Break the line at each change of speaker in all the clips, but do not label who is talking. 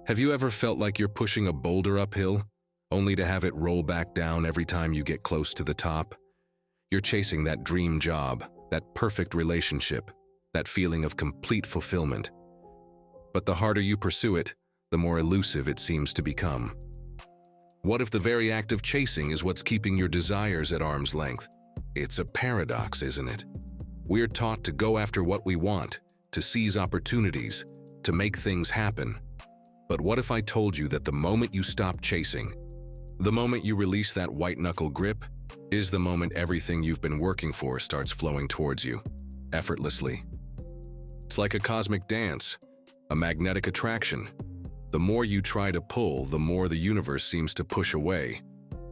Have you ever felt like you're pushing a boulder uphill, only to have it roll back down every time you get close to the top? You're chasing that dream job, that perfect relationship, that feeling of complete fulfillment. But the harder you pursue it, the more elusive it seems to become. What if the very act of chasing is what's keeping your desires at arm's length? It's a paradox, isn't it? We're taught to go after what we want, to seize opportunities, to make things happen. But what if I told you that the moment you stop chasing, the moment you release that white-knuckle grip, is the moment everything you've been working for starts flowing towards you, effortlessly? It's like a cosmic dance, a magnetic attraction. The more you try to pull, the more the universe seems to push away.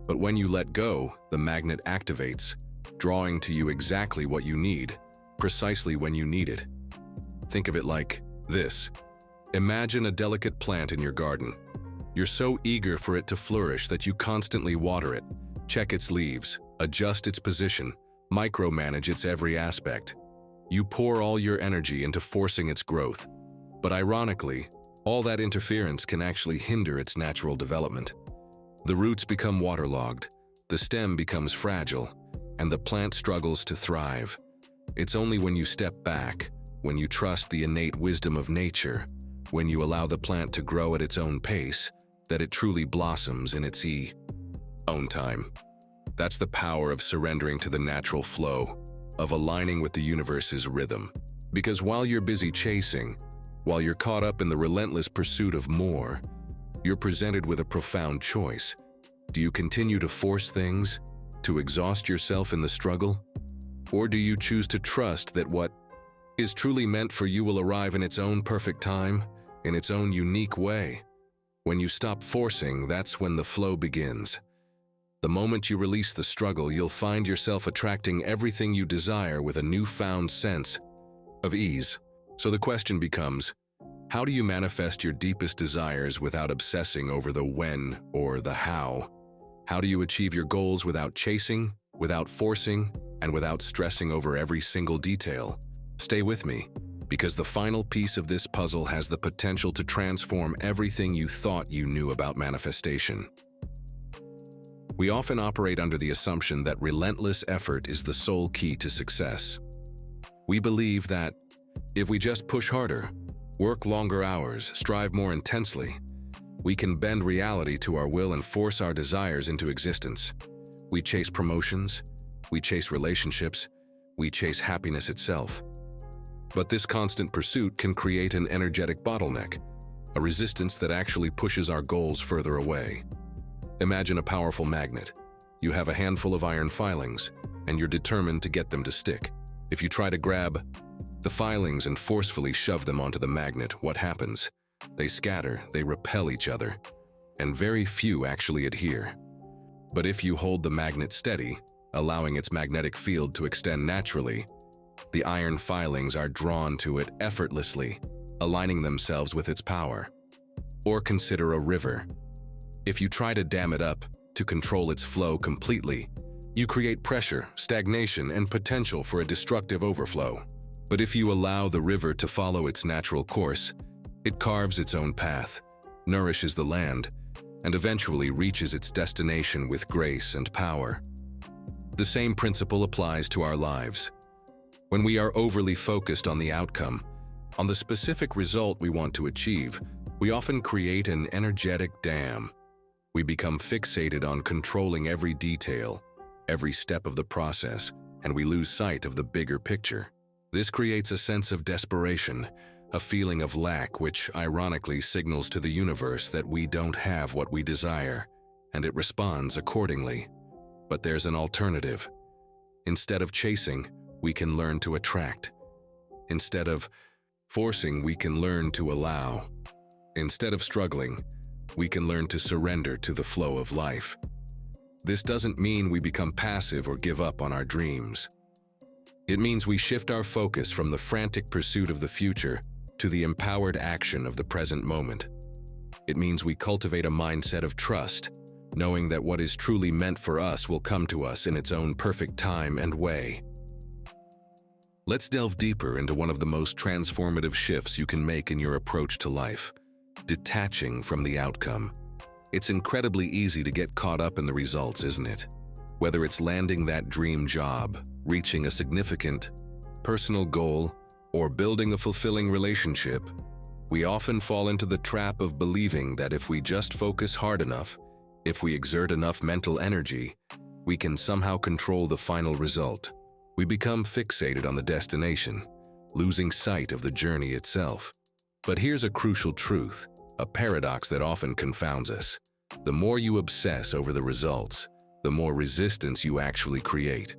But when you let go, the magnet activates, drawing to you exactly what you need, precisely when you need it. Think of it like this. Imagine a delicate plant in your garden. You're so eager for it to flourish that you constantly water it, check its leaves, adjust its position, micromanage its every aspect. You pour all your energy into forcing its growth. But ironically, all that interference can actually hinder its natural development. The roots become waterlogged, the stem becomes fragile, and the plant struggles to thrive. It's only when you step back, when you trust the innate wisdom of nature, when you allow the plant to grow at its own pace, that it truly blossoms in its own time. That's the power of surrendering to the natural flow, of aligning with the universe's rhythm. Because while you're busy chasing, while you're caught up in the relentless pursuit of more, you're presented with a profound choice. Do you continue to force things, to exhaust yourself in the struggle? Or do you choose to trust that what is truly meant for you will arrive in its own perfect time, in its own unique way? When you stop forcing, that's when the flow begins. The moment you release the struggle, you'll find yourself attracting everything you desire with a newfound sense of ease. So the question becomes, how do you manifest your deepest desires without obsessing over the when or the how? How do you achieve your goals without chasing, without forcing, and without stressing over every single detail? Stay with me, because the final piece of this puzzle has the potential to transform everything you thought you knew about manifestation. We often operate under the assumption that relentless effort is the sole key to success. We believe that if we just push harder, work longer hours, strive more intensely, we can bend reality to our will and force our desires into existence. We chase promotions, we chase relationships, we chase happiness itself. But this constant pursuit can create an energetic bottleneck, a resistance that actually pushes our goals further away. Imagine a powerful magnet. You have a handful of iron filings, and you're determined to get them to stick. If you try to grab the filings and forcefully shove them onto the magnet, what happens? They scatter, they repel each other, and very few actually adhere. But if you hold the magnet steady, allowing its magnetic field to extend naturally, the iron filings are drawn to it effortlessly, aligning themselves with its power. Or consider a river. If you try to dam it up, to control its flow completely, you create pressure, stagnation, and potential for a destructive overflow. But if you allow the river to follow its natural course, it carves its own path, nourishes the land, and eventually reaches its destination with grace and power. The same principle applies to our lives. When we are overly focused on the outcome, on the specific result we want to achieve, we often create an energetic dam. We become fixated on controlling every detail, every step of the process, and we lose sight of the bigger picture. This creates a sense of desperation, a feeling of lack which ironically signals to the universe that we don't have what we desire, and it responds accordingly. But there's an alternative. Instead of chasing, we can learn to attract. Instead of forcing, we can learn to allow. Instead of struggling, we can learn to surrender to the flow of life. This doesn't mean we become passive or give up on our dreams. It means we shift our focus from the frantic pursuit of the future to the empowered action of the present moment. It means we cultivate a mindset of trust, knowing that what is truly meant for us will come to us in its own perfect time and way. Let's delve deeper into one of the most transformative shifts you can make in your approach to life: detaching from the outcome. It's incredibly easy to get caught up in the results, isn't it? Whether it's landing that dream job, reaching a significant personal goal, or building a fulfilling relationship, we often fall into the trap of believing that if we just focus hard enough, if we exert enough mental energy, we can somehow control the final result. We become fixated on the destination, losing sight of the journey itself. But here's a crucial truth, a paradox that often confounds us. The more you obsess over the results, the more resistance you actually create.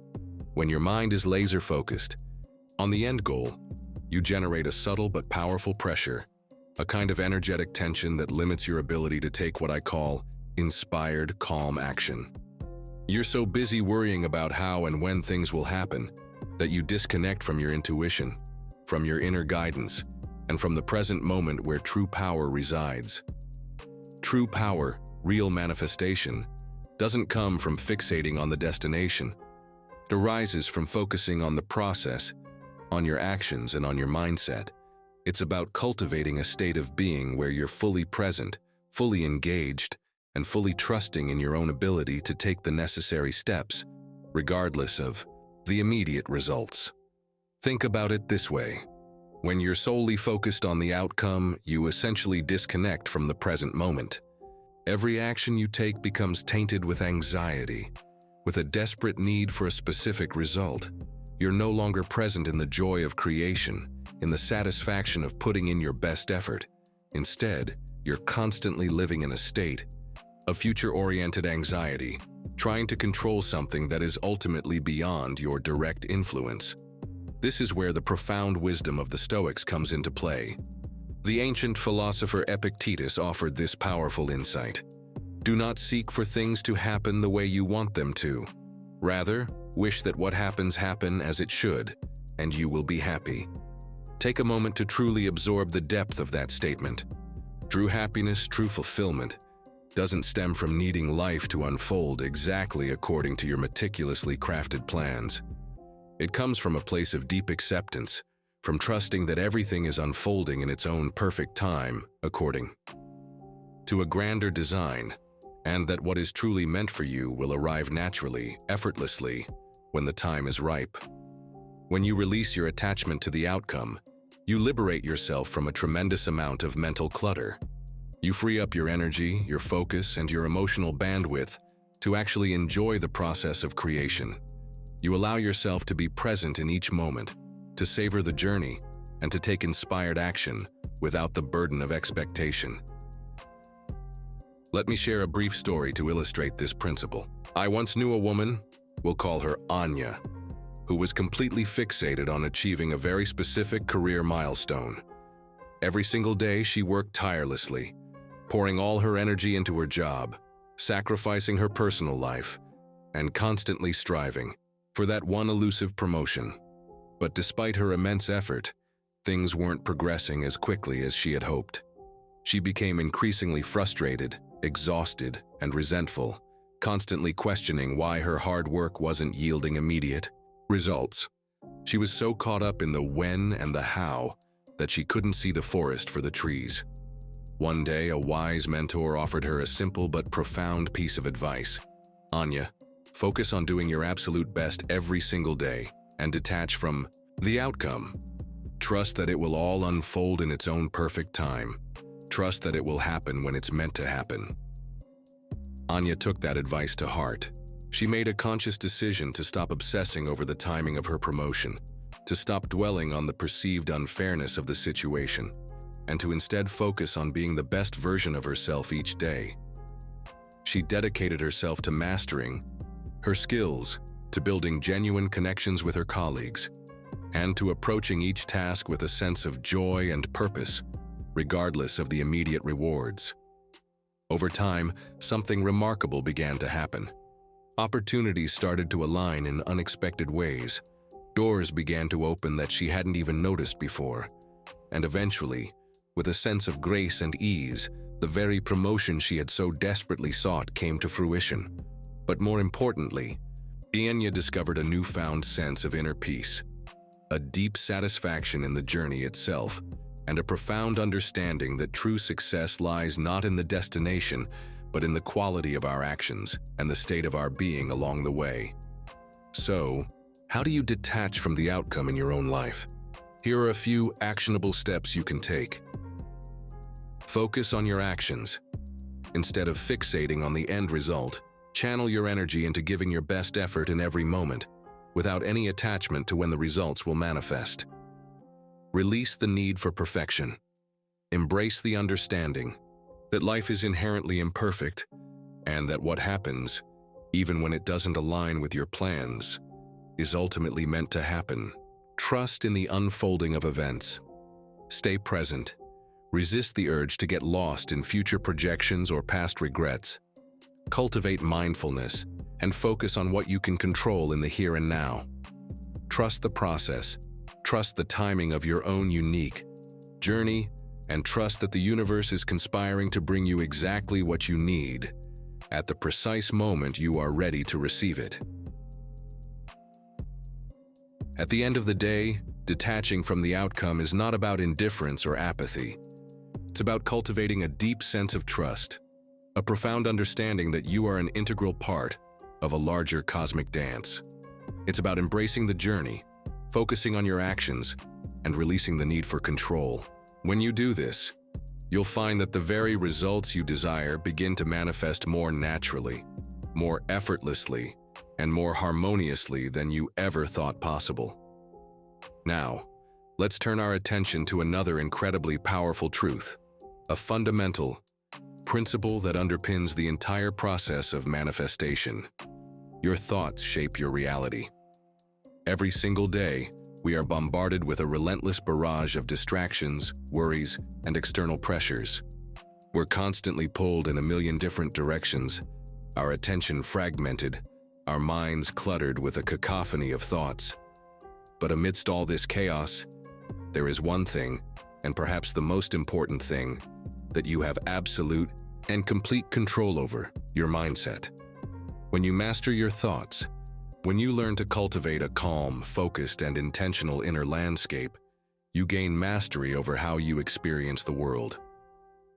When your mind is laser-focused on the end goal, you generate a subtle but powerful pressure, a kind of energetic tension that limits your ability to take what I call inspired, calm action. You're so busy worrying about how and when things will happen that you disconnect from your intuition, from your inner guidance, and from the present moment where true power resides. True power, real manifestation, doesn't come from fixating on the destination. It arises from focusing on the process, on your actions, and on your mindset. It's about cultivating a state of being where you're fully present, fully engaged, and fully trusting in your own ability to take the necessary steps, regardless of the immediate results. Think about it this way. When you're solely focused on the outcome, you essentially disconnect from the present moment. Every action you take becomes tainted with anxiety, with a desperate need for a specific result. You're no longer present in the joy of creation, in the satisfaction of putting in your best effort. Instead, you're constantly living in a state of future-oriented anxiety, trying to control something that is ultimately beyond your direct influence. This is where the profound wisdom of the Stoics comes into play. The ancient philosopher Epictetus offered this powerful insight. Do not seek for things to happen the way you want them to. Rather, wish that what happens happen as it should, and you will be happy. Take a moment to truly absorb the depth of that statement. True happiness, true fulfillment, doesn't stem from needing life to unfold exactly according to your meticulously crafted plans. It comes from a place of deep acceptance, from trusting that everything is unfolding in its own perfect time, according to a grander design, and that what is truly meant for you will arrive naturally, effortlessly, when the time is ripe. When you release your attachment to the outcome, you liberate yourself from a tremendous amount of mental clutter. You free up your energy, your focus, and your emotional bandwidth to actually enjoy the process of creation. You allow yourself to be present in each moment, to savor the journey, and to take inspired action without the burden of expectation. Let me share a brief story to illustrate this principle. I once knew a woman, we'll call her Anya, who was completely fixated on achieving a very specific career milestone. Every single day she worked tirelessly, pouring all her energy into her job, sacrificing her personal life, and constantly striving for that one elusive promotion. But despite her immense effort, things weren't progressing as quickly as she had hoped. She became increasingly frustrated, exhausted, and resentful, constantly questioning why her hard work wasn't yielding immediate results. She was so caught up in the when and the how that she couldn't see the forest for the trees. One day, a wise mentor offered her a simple but profound piece of advice. Anya, focus on doing your absolute best every single day and detach from the outcome. Trust that it will all unfold in its own perfect time. Trust that it will happen when it's meant to happen. Anya took that advice to heart. She made a conscious decision to stop obsessing over the timing of her promotion, to stop dwelling on the perceived unfairness of the situation, and to instead focus on being the best version of herself each day. She dedicated herself to mastering her skills, to building genuine connections with her colleagues, and to approaching each task with a sense of joy and purpose, regardless of the immediate rewards. Over time, something remarkable began to happen. Opportunities started to align in unexpected ways. Doors began to open that she hadn't even noticed before. And eventually, with a sense of grace and ease, the very promotion she had so desperately sought came to fruition. But more importantly, Anya discovered a newfound sense of inner peace, a deep satisfaction in the journey itself, and a profound understanding that true success lies not in the destination, but in the quality of our actions and the state of our being along the way. So, how do you detach from the outcome in your own life? Here are a few actionable steps you can take. Focus on your actions. Instead of fixating on the end result, channel your energy into giving your best effort in every moment, without any attachment to when the results will manifest. Release the need for perfection. Embrace the understanding that life is inherently imperfect, and that what happens, even when it doesn't align with your plans, is ultimately meant to happen. Trust in the unfolding of events. Stay present. Resist the urge to get lost in future projections or past regrets. Cultivate mindfulness and focus on what you can control in the here and now. Trust the process. Trust the timing of your own unique journey, and trust that the universe is conspiring to bring you exactly what you need at the precise moment you are ready to receive it. At the end of the day, detaching from the outcome is not about indifference or apathy. It's about cultivating a deep sense of trust, a profound understanding that you are an integral part of a larger cosmic dance. It's about embracing the journey, focusing on your actions, and releasing the need for control. When you do this, you'll find that the very results you desire begin to manifest more naturally, more effortlessly, and more harmoniously than you ever thought possible. Now, let's turn our attention to another incredibly powerful truth, a fundamental principle that underpins the entire process of manifestation. Your thoughts shape your reality. Every single day, we are bombarded with a relentless barrage of distractions, worries, and external pressures. We're constantly pulled in a million different directions, our attention fragmented, our minds cluttered with a cacophony of thoughts. But amidst all this chaos, there is one thing, and perhaps the most important thing, that you have absolute and complete control over: your mindset. When you master your thoughts, when you learn to cultivate a calm, focused, and intentional inner landscape, you gain mastery over how you experience the world.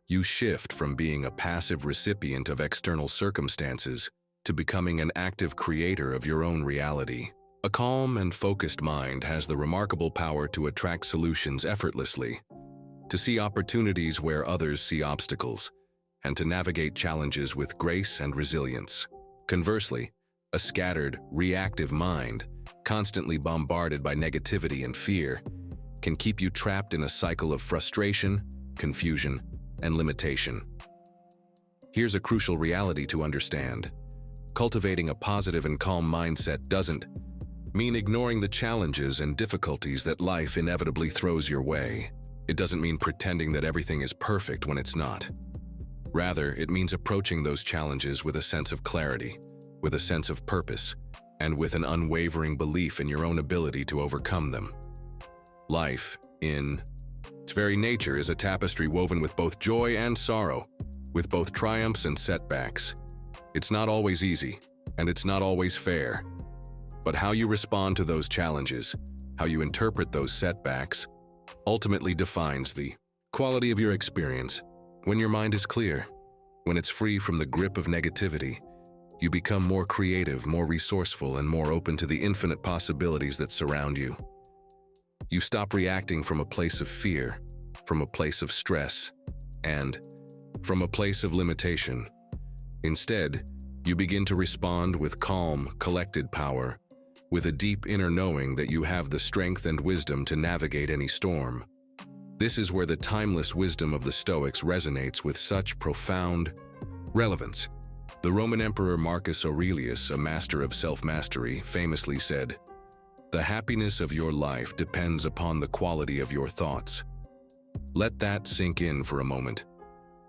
You shift from being a passive recipient of external circumstances to becoming an active creator of your own reality. A calm and focused mind has the remarkable power to attract solutions effortlessly, to see opportunities where others see obstacles, and to navigate challenges with grace and resilience. Conversely, a scattered, reactive mind, constantly bombarded by negativity and fear, can keep you trapped in a cycle of frustration, confusion, and limitation. Here's a crucial reality to understand. Cultivating a positive and calm mindset doesn't mean ignoring the challenges and difficulties that life inevitably throws your way. It doesn't mean pretending that everything is perfect when it's not. Rather, it means approaching those challenges with a sense of clarity, with a sense of purpose, and with an unwavering belief in your own ability to overcome them. Life, in its very nature, is a tapestry woven with both joy and sorrow, with both triumphs and setbacks. It's not always easy, and it's not always fair. But how you respond to those challenges, how you interpret those setbacks, ultimately defines the quality of your experience. When your mind is clear, when it's free from the grip of negativity, you become more creative, more resourceful, and more open to the infinite possibilities that surround you. You stop reacting from a place of fear, from a place of stress, and from a place of limitation. Instead, you begin to respond with calm, collected power, with a deep inner knowing that you have the strength and wisdom to navigate any storm. This is where the timeless wisdom of the Stoics resonates with such profound relevance. The Roman Emperor Marcus Aurelius, a master of self-mastery, famously said, "The happiness of your life depends upon the quality of your thoughts." Let that sink in for a moment.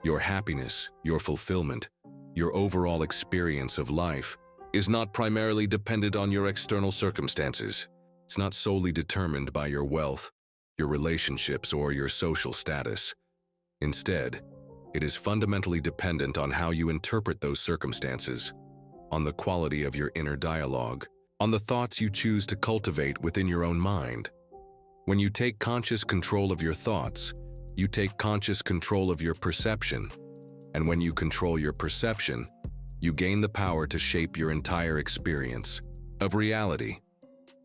Your happiness, your fulfillment, your overall experience of life is not primarily dependent on your external circumstances. It's not solely determined by your wealth, your relationships, or your social status. Instead, it is fundamentally dependent on how you interpret those circumstances, on the quality of your inner dialogue, on the thoughts you choose to cultivate within your own mind. When you take conscious control of your thoughts, You take conscious control of your perception, and when you control your perception, you gain the power to shape your entire experience of reality.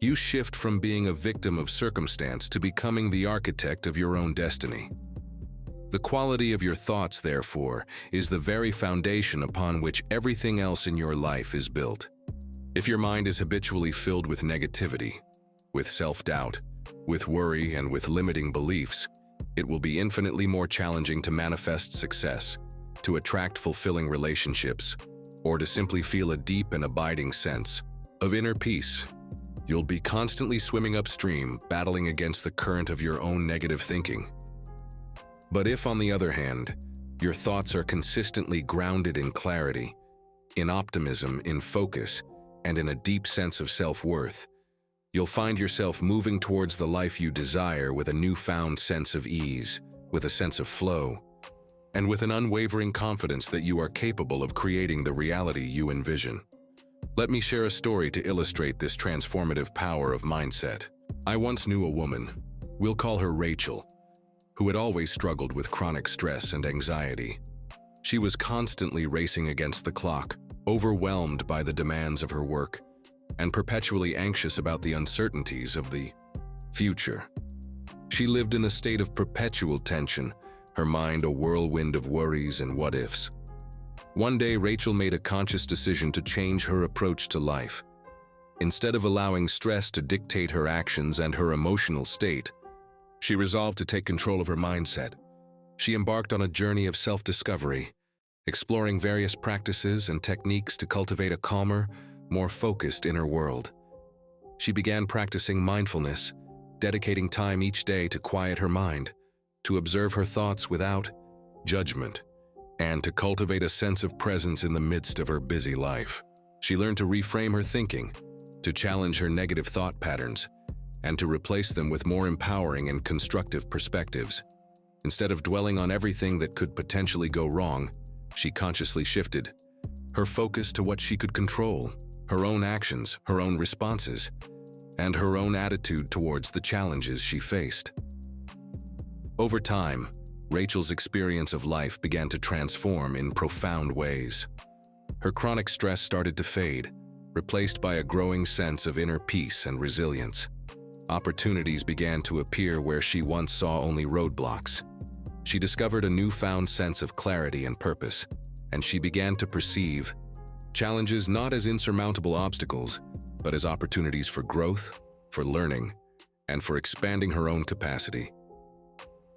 You shift from being a victim of circumstance to becoming the architect of your own destiny. The quality of your thoughts, therefore, is the very foundation upon which everything else in your life is built. If your mind is habitually filled with negativity, with self-doubt, with worry, and with limiting beliefs, it will be infinitely more challenging to manifest success, to attract fulfilling relationships, or to simply feel a deep and abiding sense of inner peace. You'll be constantly swimming upstream, battling against the current of your own negative thinking. But if, on the other hand, your thoughts are consistently grounded in clarity, in optimism, in focus, and in a deep sense of self-worth, you'll find yourself moving towards the life you desire with a newfound sense of ease, with a sense of flow, and with an unwavering confidence that you are capable of creating the reality you envision. Let me share a story to illustrate this transformative power of mindset. I once knew a woman, we'll call her Rachel, who had always struggled with chronic stress and anxiety. She was constantly racing against the clock, overwhelmed by the demands of her work, and perpetually anxious about the uncertainties of the future. She lived in a state of perpetual tension, her mind a whirlwind of worries and what-ifs. One day, Rachel made a conscious decision to change her approach to life. Instead of allowing stress to dictate her actions and her emotional state, she resolved to take control of her mindset. She embarked on a journey of self-discovery, exploring various practices and techniques to cultivate a calmer, more focused inner world. She began practicing mindfulness, dedicating time each day to quiet her mind, to observe her thoughts without judgment, and to cultivate a sense of presence in the midst of her busy life. She learned to reframe her thinking, to challenge her negative thought patterns, and to replace them with more empowering and constructive perspectives. Instead of dwelling on everything that could potentially go wrong, she consciously shifted her focus to what she could control, her own actions, her own responses, and her own attitude towards the challenges she faced. Over time, Rachel's experience of life began to transform in profound ways. Her chronic stress started to fade, replaced by a growing sense of inner peace and resilience. Opportunities began to appear where she once saw only roadblocks. She discovered a newfound sense of clarity and purpose, and she began to perceive challenges not as insurmountable obstacles, but as opportunities for growth, for learning, and for expanding her own capacity.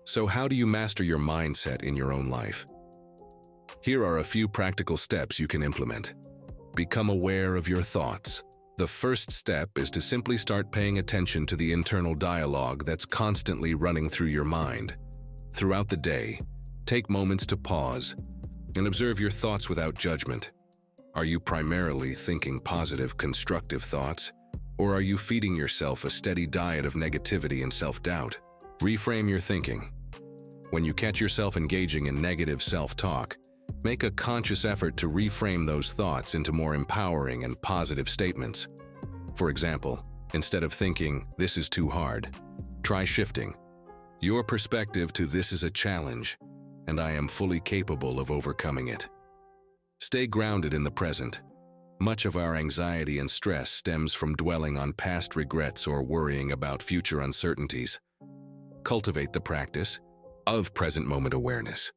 So how do you master your mindset in your own life? Here are a few practical steps you can implement. Become aware of your thoughts. The first step is to simply start paying attention to the internal dialogue that's constantly running through your mind. Throughout the day, take moments to pause and observe your thoughts without judgment. Are you primarily thinking positive, constructive thoughts, or are you feeding yourself a steady diet of negativity and self-doubt? Reframe your thinking. When you catch yourself engaging in negative self-talk, make a conscious effort to reframe those thoughts into more empowering and positive statements. For example, instead of thinking, "This is too hard," try shifting your perspective to "This is a challenge, and I am fully capable of overcoming it." Stay grounded in the present. Much of our anxiety and stress stems from dwelling on past regrets or worrying about future uncertainties. Cultivate the practice of present moment awareness,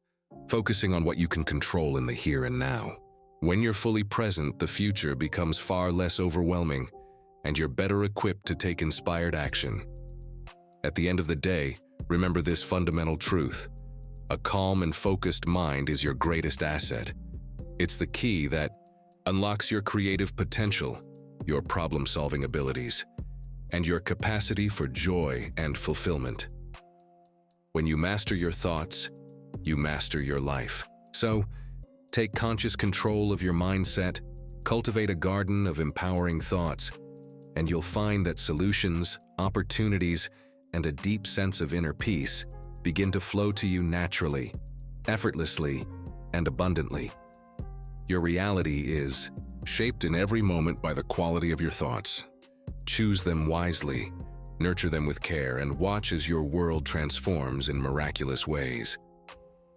focusing on what you can control in the here and now. When you're fully present, the future becomes far less overwhelming, and you're better equipped to take inspired action. At the end of the day, remember this fundamental truth: a calm and focused mind is your greatest asset. It's the key that unlocks your creative potential, your problem-solving abilities, and your capacity for joy and fulfillment. When you master your thoughts, you master your life. So, take conscious control of your mindset, cultivate a garden of empowering thoughts, and you'll find that solutions, opportunities, and a deep sense of inner peace begin to flow to you naturally, effortlessly, and abundantly. Your reality is shaped in every moment by the quality of your thoughts. Choose them wisely, Nurture them with care and watch as your world transforms in miraculous ways.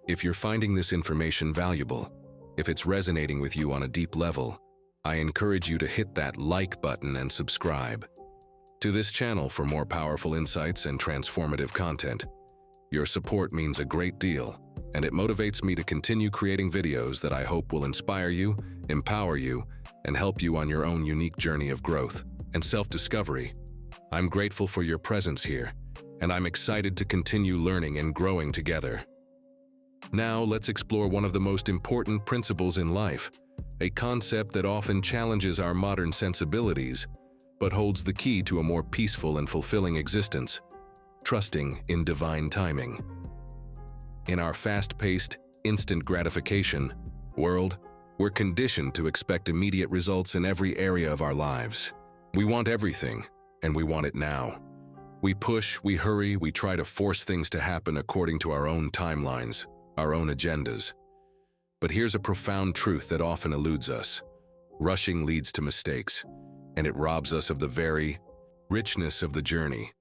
If you're finding this information valuable, if it's resonating with you on a deep level, I encourage you to hit that like button and subscribe to this channel for more powerful insights and transformative content. Your support means a great deal, and it motivates me to continue creating videos that I hope will inspire you, empower you, and help you on your own unique journey of growth and self-discovery. I'm grateful for your presence here, and I'm excited to continue learning and growing together. Now, let's explore one of the most important principles in life, a concept that often challenges our modern sensibilities, but holds the key to a more peaceful and fulfilling existence: trusting in divine timing. In our fast-paced, instant gratification world, we're conditioned to expect immediate results in every area of our lives. We want everything, and we want it now. We push, we hurry, we try to force things to happen according to our own timelines, our own agendas. But here's a profound truth that often eludes us. Rushing leads to mistakes, and it robs us of the very richness of the journey.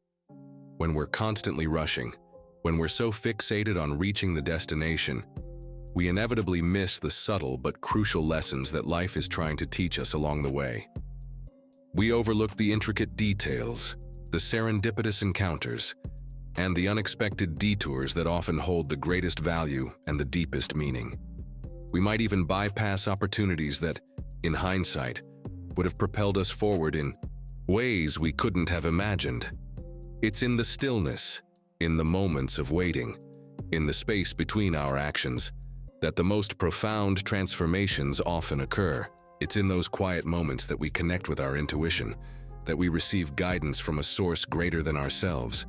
When we're constantly rushing, when we're so fixated on reaching the destination, we inevitably miss the subtle but crucial lessons that life is trying to teach us along the way. We overlook the intricate details, the serendipitous encounters, and the unexpected detours that often hold the greatest value and the deepest meaning. We might even bypass opportunities that, in hindsight, would have propelled us forward in ways we couldn't have imagined. It's in the stillness, in the moments of waiting, in the space between our actions, that the most profound transformations often occur. It's in those quiet moments that we connect with our intuition, that we receive guidance from a source greater than ourselves,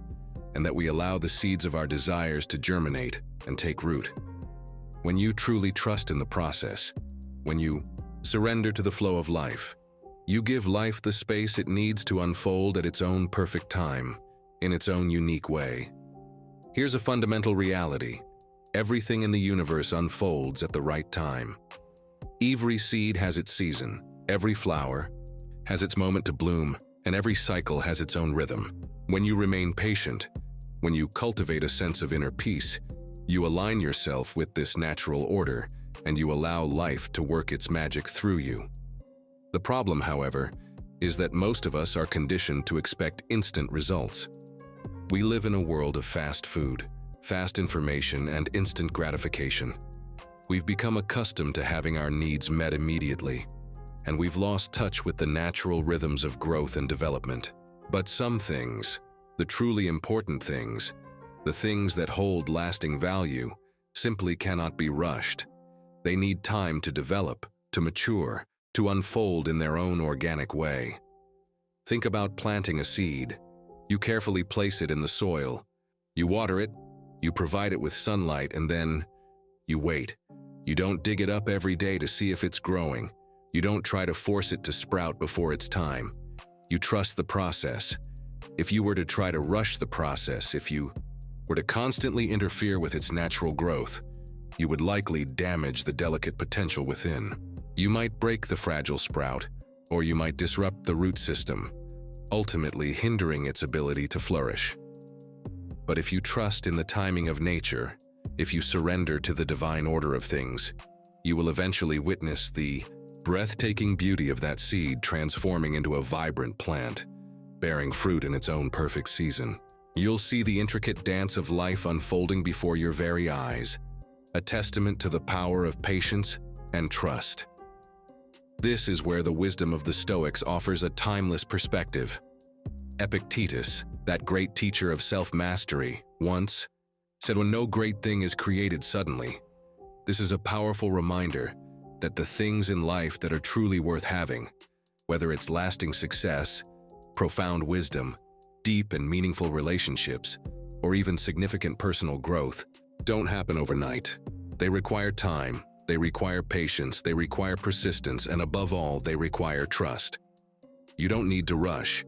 and that we allow the seeds of our desires to germinate and take root. When you truly trust in the process, when you surrender to the flow of life, you give life the space it needs to unfold at its own perfect time, in its own unique way. Here's a fundamental reality: everything in the universe unfolds at the right time. Every seed has its season, every flower has its moment to bloom, and every cycle has its own rhythm. When you remain patient, when you cultivate a sense of inner peace, you align yourself with this natural order, and you allow life to work its magic through you. The problem, however, is that most of us are conditioned to expect instant results. We live in a world of fast food, fast information, and instant gratification. We've become accustomed to having our needs met immediately, and we've lost touch with the natural rhythms of growth and development. But some things, the truly important things, the things that hold lasting value, simply cannot be rushed. They need time to develop, to mature, to unfold in their own organic way. Think about planting a seed. You carefully place it in the soil. You water it, you provide it with sunlight, and then you wait. You don't dig it up every day to see if it's growing. You don't try to force it to sprout before it's time. You trust the process. If you were to try to rush the process, if you were to constantly interfere with its natural growth, you would likely damage the delicate potential within. You might break the fragile sprout, or you might disrupt the root system, ultimately hindering its ability to flourish. But if you trust in the timing of nature, if you surrender to the divine order of things, you will eventually witness the breathtaking beauty of that seed transforming into a vibrant plant, bearing fruit in its own perfect season. You'll see the intricate dance of life unfolding before your very eyes, a testament to the power of patience and trust. This is where the wisdom of the Stoics offers a timeless perspective. Epictetus, that great teacher of self-mastery, once said, "When no great thing is created suddenly." This is a powerful reminder that the things in life that are truly worth having, whether it's lasting success, profound wisdom, deep and meaningful relationships, or even significant personal growth, don't happen overnight. They require time, they require patience, they require persistence, and above all, they require trust. You don't need to rush.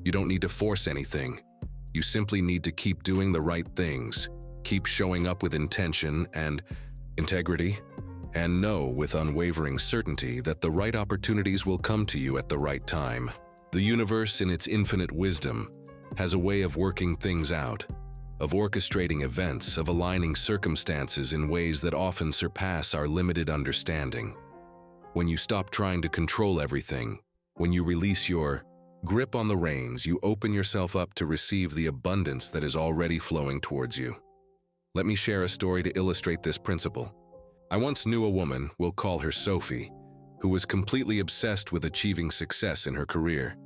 You don't need to force anything. You simply need to keep doing the right things, keep showing up with intention and integrity, and know with unwavering certainty that the right opportunities will come to you at the right time. The universe, in its infinite wisdom, has a way of working things out, of orchestrating events, of aligning circumstances in ways that often surpass our limited understanding. When you stop trying to control everything, when you release your grip on the reins, you open yourself up to receive the abundance that is already flowing towards you. Let me share a story to illustrate this principle. I once knew a woman, we'll call her Sophie, who was completely obsessed with achieving success in her career.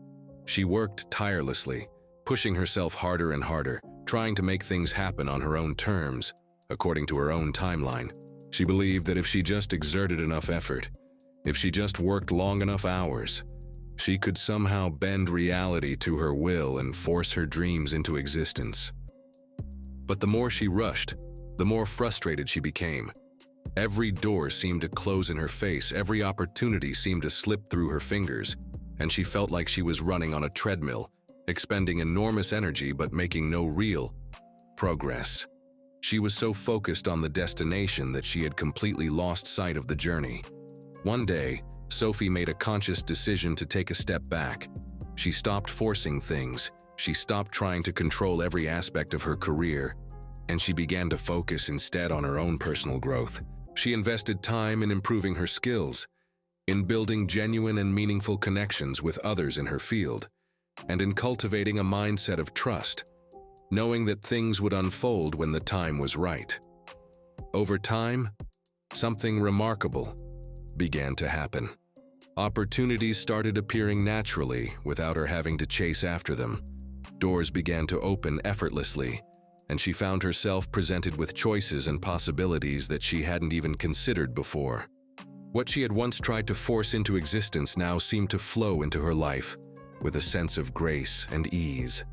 She worked tirelessly, pushing herself harder and harder, trying to make things happen on her own terms, according to her own timeline. She believed that if she just exerted enough effort, if she just worked long enough hours, she could somehow bend reality to her will and force her dreams into existence. But the more she rushed, the more frustrated she became. Every door seemed to close in her face, every opportunity seemed to slip through her fingers, and she felt like she was running on a treadmill, expending enormous energy but making no real progress. She was so focused on the destination that she had completely lost sight of the journey. One day, Sophie made a conscious decision to take a step back. She stopped forcing things, she stopped trying to control every aspect of her career, and she began to focus instead on her own personal growth. She invested time in improving her skills, in building genuine and meaningful connections with others in her field, and in cultivating a mindset of trust, knowing that things would unfold when the time was right. Over time, something remarkable began to happen. Opportunities started appearing naturally without her having to chase after them. Doors began to open effortlessly, and she found herself presented with choices and possibilities that she hadn't even considered before. What she had once tried to force into existence now seemed to flow into her life with a sense of grace and ease.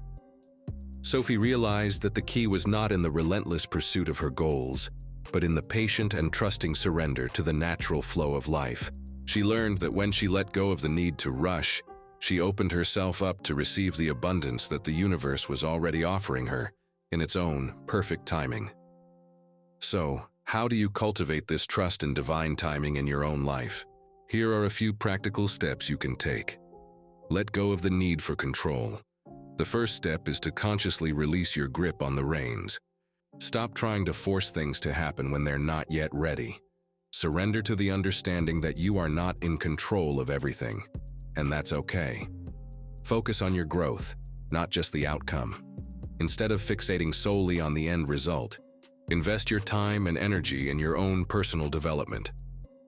Sophie realized that the key was not in the relentless pursuit of her goals, but in the patient and trusting surrender to the natural flow of life. She learned that when she let go of the need to rush, she opened herself up to receive the abundance that the universe was already offering her in its own perfect timing. So, how do you cultivate this trust in divine timing in your own life? Here are a few practical steps you can take. Let go of the need for control. The first step is to consciously release your grip on the reins. Stop trying to force things to happen when they're not yet ready. Surrender to the understanding that you are not in control of everything, and that's okay. Focus on your growth, not just the outcome. Instead of fixating solely on the end result, invest your time and energy in your own personal development.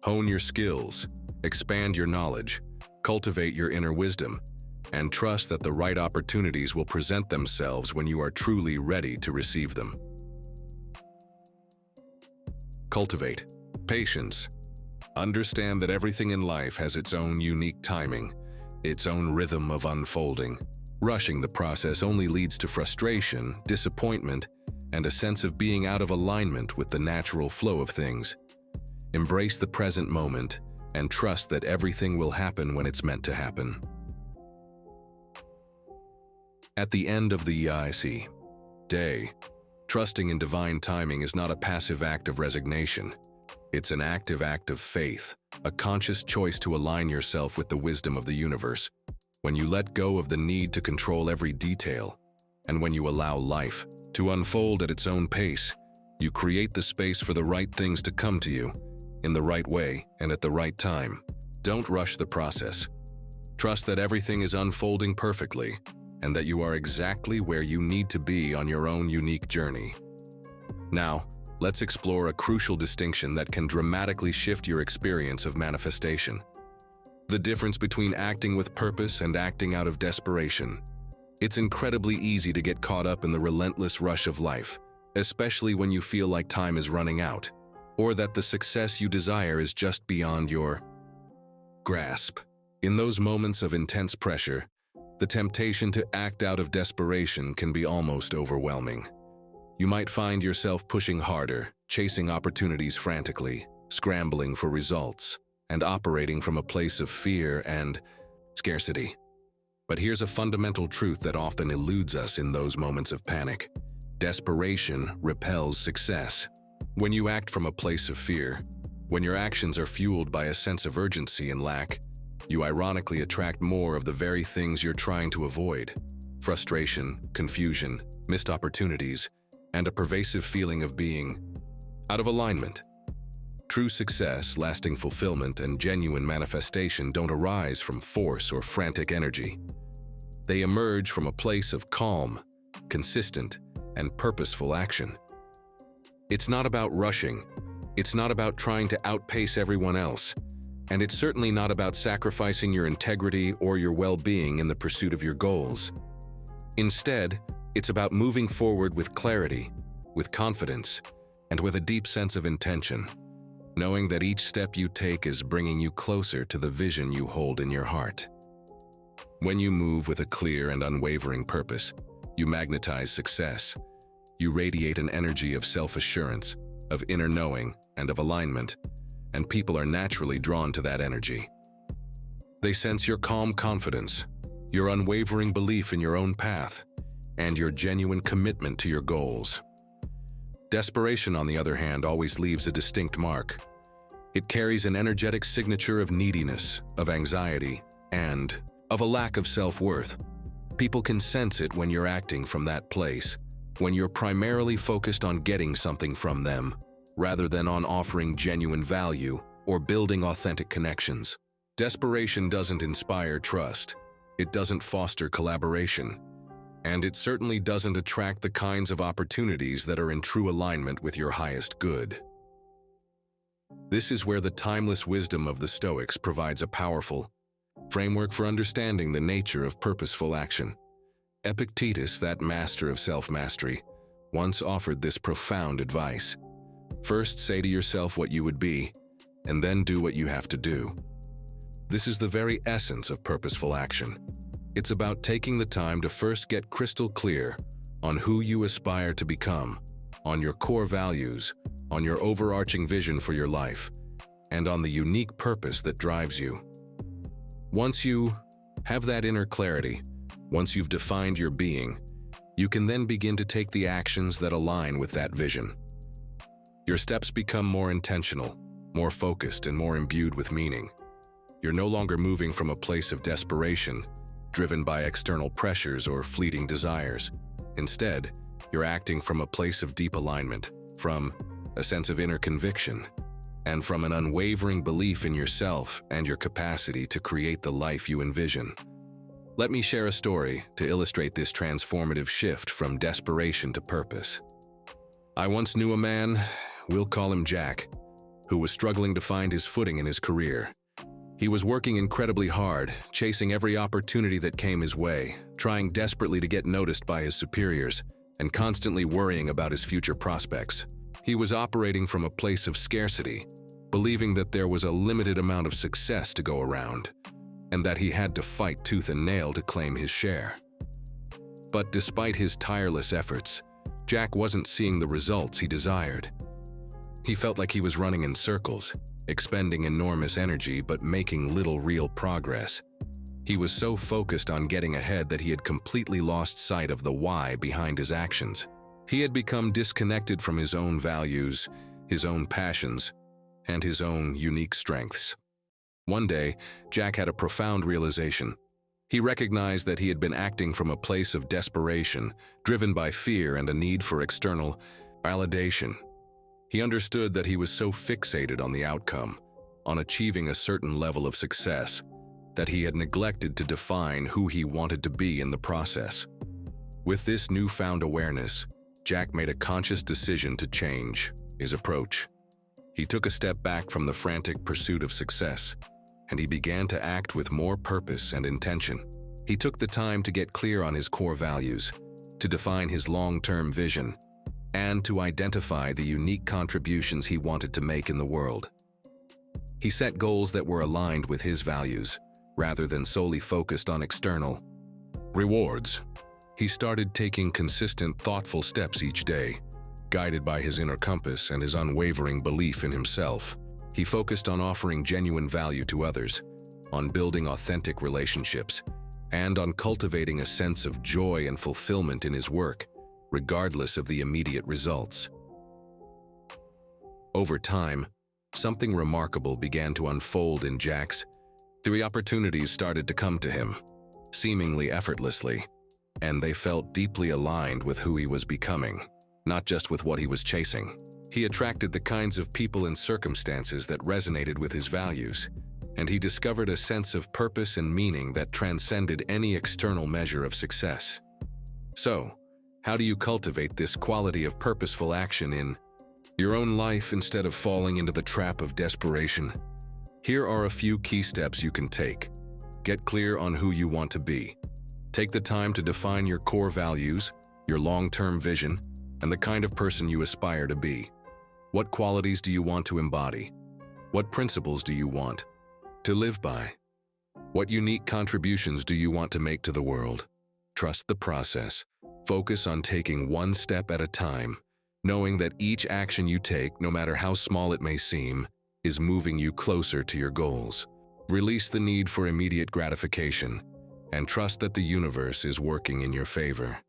Hone your skills, expand your knowledge, cultivate your inner wisdom, and trust that the right opportunities will present themselves when you are truly ready to receive them. Cultivate patience. Understand that everything in life has its own unique timing, its own rhythm of unfolding. Rushing the process only leads to frustration, disappointment, and a sense of being out of alignment with the natural flow of things. Embrace the present moment and trust that everything will happen when it's meant to happen. At the end of the day, trusting in divine timing is not a passive act of resignation. It's an active act of faith, a conscious choice to align yourself with the wisdom of the universe. When you let go of the need to control every detail, and when you allow life to unfold at its own pace, you create the space for the right things to come to you, in the right way and at the right time. Don't rush the process. Trust that everything is unfolding perfectly, and that you are exactly where you need to be on your own unique journey. Now, let's explore a crucial distinction that can dramatically shift your experience of manifestation. The difference between acting with purpose and acting out of desperation. It's incredibly easy to get caught up in the relentless rush of life, especially when you feel like time is running out, or that the success you desire is just beyond your grasp. In those moments of intense pressure, the temptation to act out of desperation can be almost overwhelming. You might find yourself pushing harder, chasing opportunities frantically, scrambling for results, and operating from a place of fear and scarcity. But here's a fundamental truth that often eludes us in those moments of panic. Desperation repels success. When you act from a place of fear, when your actions are fueled by a sense of urgency and lack, you ironically attract more of the very things you're trying to avoid. frustration, confusion, missed opportunities, and a pervasive feeling of being out of alignment. True success, lasting fulfillment, and genuine manifestation don't arise from force or frantic energy. They emerge from a place of calm, consistent, and purposeful action. It's not about rushing. It's not about trying to outpace everyone else. And it's certainly not about sacrificing your integrity or your well-being in the pursuit of your goals. Instead, it's about moving forward with clarity, with confidence, and with a deep sense of intention, knowing that each step you take is bringing you closer to the vision you hold in your heart. When you move with a clear and unwavering purpose, you magnetize success. You radiate an energy of self-assurance, of inner knowing, and of alignment, and people are naturally drawn to that energy. They sense your calm confidence, your unwavering belief in your own path, and your genuine commitment to your goals. Desperation, on the other hand, always leaves a distinct mark. It carries an energetic signature of neediness, of anxiety, and of a lack of self-worth. People can sense it when you're acting from that place, when you're primarily focused on getting something from them, rather than on offering genuine value or building authentic connections. Desperation doesn't inspire trust. It doesn't foster collaboration. And it certainly doesn't attract the kinds of opportunities that are in true alignment with your highest good. This is where the timeless wisdom of the Stoics provides a powerful framework for understanding the nature of purposeful action. Epictetus, that master of self-mastery, once offered this profound advice. First, say to yourself what you would be, and then do what you have to do. This is the very essence of purposeful action. It's about taking the time to first get crystal clear on who you aspire to become, on your core values, on your overarching vision for your life, and on the unique purpose that drives you. Once you have that inner clarity, once you've defined your being, you can then begin to take the actions that align with that vision. Your steps become more intentional, more focused, and more imbued with meaning. You're no longer moving from a place of desperation, driven by external pressures or fleeting desires. Instead, you're acting from a place of deep alignment, from a sense of inner conviction, and from an unwavering belief in yourself and your capacity to create the life you envision. Let me share a story to illustrate this transformative shift from desperation to purpose. I once knew a man, we'll call him Jack, who was struggling to find his footing in his career. He was working incredibly hard, chasing every opportunity that came his way, trying desperately to get noticed by his superiors, and constantly worrying about his future prospects. He was operating from a place of scarcity, believing that there was a limited amount of success to go around, and that he had to fight tooth and nail to claim his share. But despite his tireless efforts, Jack wasn't seeing the results he desired. He felt like he was running in circles, expending enormous energy but making little real progress. He was so focused on getting ahead that he had completely lost sight of the why behind his actions. He had become disconnected from his own values, his own passions, and his own unique strengths. One day, Jack had a profound realization. He recognized that he had been acting from a place of desperation, driven by fear and a need for external validation. He understood that he was so fixated on the outcome, on achieving a certain level of success, that he had neglected to define who he wanted to be in the process. With this newfound awareness, Jack made a conscious decision to change his approach. He took a step back from the frantic pursuit of success, and he began to act with more purpose and intention. He took the time to get clear on his core values, to define his long-term vision, and to identify the unique contributions he wanted to make in the world. He set goals that were aligned with his values, rather than solely focused on external rewards. He started taking consistent, thoughtful steps each day, guided by his inner compass and his unwavering belief in himself. He focused on offering genuine value to others, on building authentic relationships, and on cultivating a sense of joy and fulfillment in his work, regardless of the immediate results. Over time, something remarkable began to unfold in Jack's. The opportunities started to come to him, seemingly effortlessly. and they felt deeply aligned with who he was becoming, not just with what he was chasing. He attracted the kinds of people and circumstances that resonated with his values, and he discovered a sense of purpose and meaning that transcended any external measure of success. So, how do you cultivate this quality of purposeful action in your own life instead of falling into the trap of desperation? Here are a few key steps you can take. Get clear on who you want to be. Take the time to define your core values, your long-term vision, and the kind of person you aspire to be. What qualities do you want to embody? What principles do you want to live by? What unique contributions do you want to make to the world? Trust the process. Focus on taking one step at a time, knowing that each action you take, no matter how small it may seem, is moving you closer to your goals. Release the need for immediate gratification and trust that the universe is working in your favor.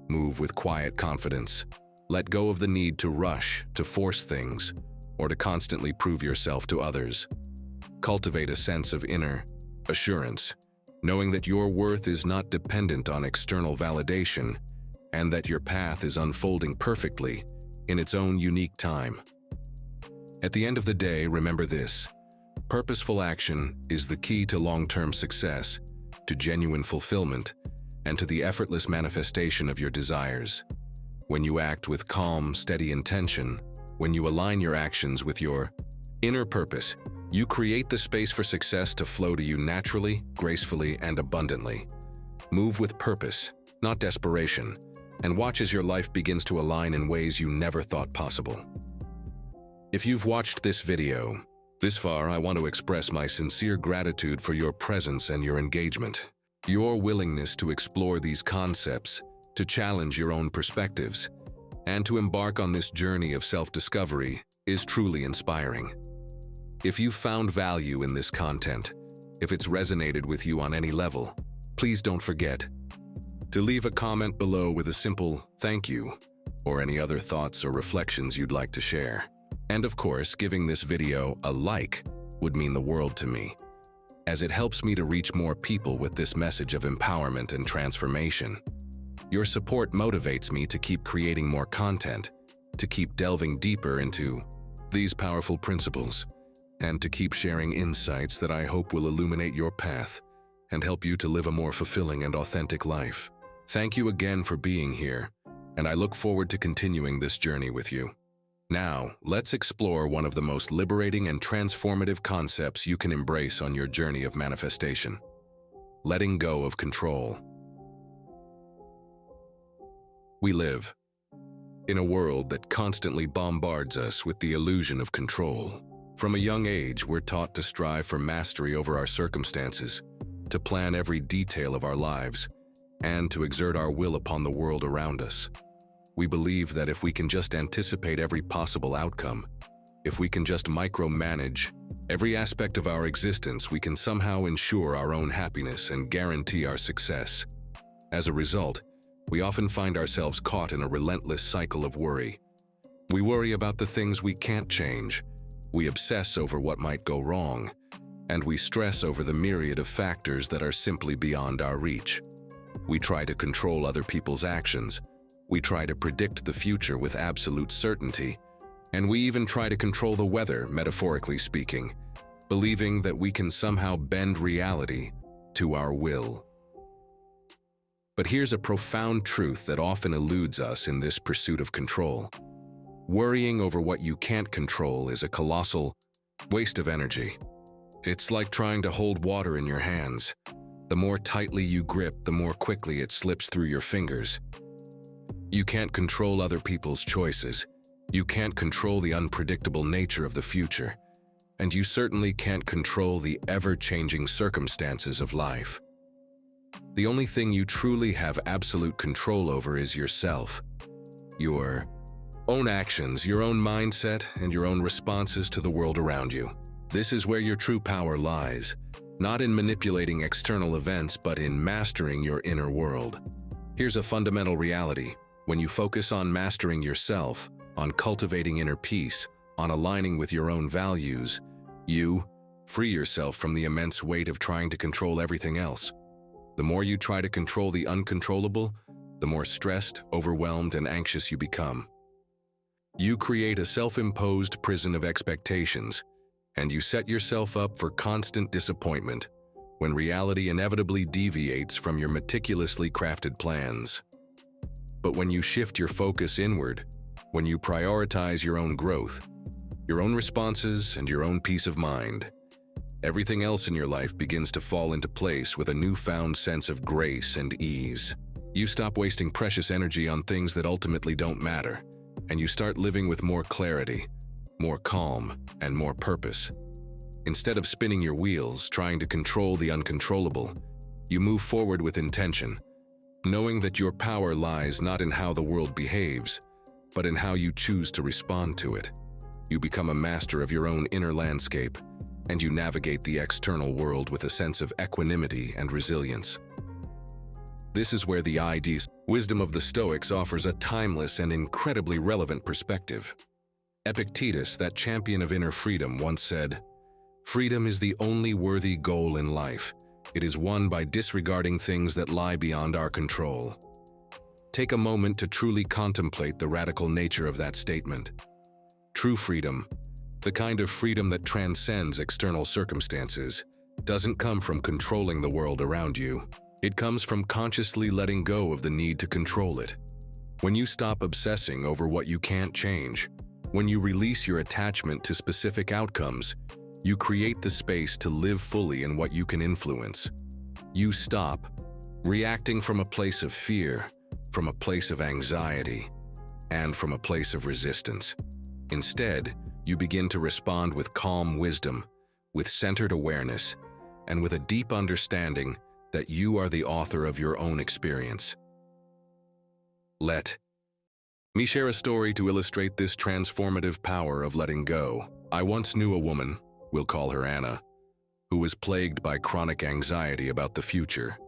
Move with quiet confidence. Let go of the need to rush, to force things, or to constantly prove yourself to others. Cultivate a sense of inner assurance, knowing that your worth is not dependent on external validation and that your path is unfolding perfectly in its own unique time. At the end of the day, remember this: purposeful action is the key to long-term success, to genuine fulfillment, and to the effortless manifestation of your desires. When you act with calm, steady intention, when you align your actions with your inner purpose, you create the space for success to flow to you naturally, gracefully, and abundantly. Move with purpose, not desperation, and watch as your life begins to align in ways you never thought possible. If you've watched this video this far, I want to express my sincere gratitude for your presence and your engagement. Your willingness to explore these concepts, to challenge your own perspectives, and to embark on this journey of self-discovery is truly inspiring. If you found value in this content, if it's resonated with you on any level, please don't forget to leave a comment below with a simple thank you or any other thoughts or reflections you'd like to share. And of course, giving this video a like would mean the world to me, as it helps me to reach more people with this message of empowerment and transformation. Your support motivates me to keep creating more content, to keep delving deeper into these powerful principles, and to keep sharing insights that I hope will illuminate your path and help you to live a more fulfilling and authentic life. Thank you again for being here, and I look forward to continuing this journey with you. Now, let's explore one of the most liberating and transformative concepts you can embrace on your journey of manifestation: letting go of control. We live in a world that constantly bombards us with the illusion of control. From a young age, we're taught to strive for mastery over our circumstances, to plan every detail of our lives, and to exert our will upon the world around us. We believe that if we can just anticipate every possible outcome, if we can just micromanage every aspect of our existence, we can somehow ensure our own happiness and guarantee our success. As a result, we often find ourselves caught in a relentless cycle of worry. We worry about the things we can't change, we obsess over what might go wrong, and we stress over the myriad of factors that are simply beyond our reach. We try to control other people's actions, we try to predict the future with absolute certainty, and we even try to control the weather, metaphorically speaking, believing that we can somehow bend reality to our will. But here's a profound truth that often eludes us in this pursuit of control. Worrying over what you can't control is a colossal waste of energy. It's like trying to hold water in your hands. The more tightly you grip, the more quickly it slips through your fingers. You can't control other people's choices. You can't control the unpredictable nature of the future. And you certainly can't control the ever-changing circumstances of life. The only thing you truly have absolute control over is yourself. Your own actions, your own mindset, and your own responses to the world around you. This is where your true power lies, not in manipulating external events, but in mastering your inner world. Here's a fundamental reality. When you focus on mastering yourself, on cultivating inner peace, on aligning with your own values, you free yourself from the immense weight of trying to control everything else. The more you try to control the uncontrollable, the more stressed, overwhelmed, and anxious you become. You create a self-imposed prison of expectations, and you set yourself up for constant disappointment when reality inevitably deviates from your meticulously crafted plans. But when you shift your focus inward, when you prioritize your own growth, your own responses, and your own peace of mind, everything else in your life begins to fall into place with a newfound sense of grace and ease. You stop wasting precious energy on things that ultimately don't matter, and you start living with more clarity, more calm, and more purpose. Instead of spinning your wheels, trying to control the uncontrollable, you move forward with intention, knowing that your power lies not in how the world behaves, but in how you choose to respond to it. You become a master of your own inner landscape, and you navigate the external world with a sense of equanimity and resilience. This is where the wisdom of the Stoics offers a timeless and incredibly relevant perspective. Epictetus, that champion of inner freedom, once said, "Freedom is the only worthy goal in life. It is won by disregarding things that lie beyond our control." Take a moment to truly contemplate the radical nature of that statement. True freedom, the kind of freedom that transcends external circumstances, doesn't come from controlling the world around you. It comes from consciously letting go of the need to control it. When you stop obsessing over what you can't change, when you release your attachment to specific outcomes, you create the space to live fully in what you can influence. You stop reacting from a place of fear, from a place of anxiety, and from a place of resistance. Instead, you begin to respond with calm wisdom, with centered awareness, and with a deep understanding that you are the author of your own experience. Let me share a story to illustrate this transformative power of letting go. I once knew a woman, we'll call her Anna, who was plagued by chronic anxiety about the future.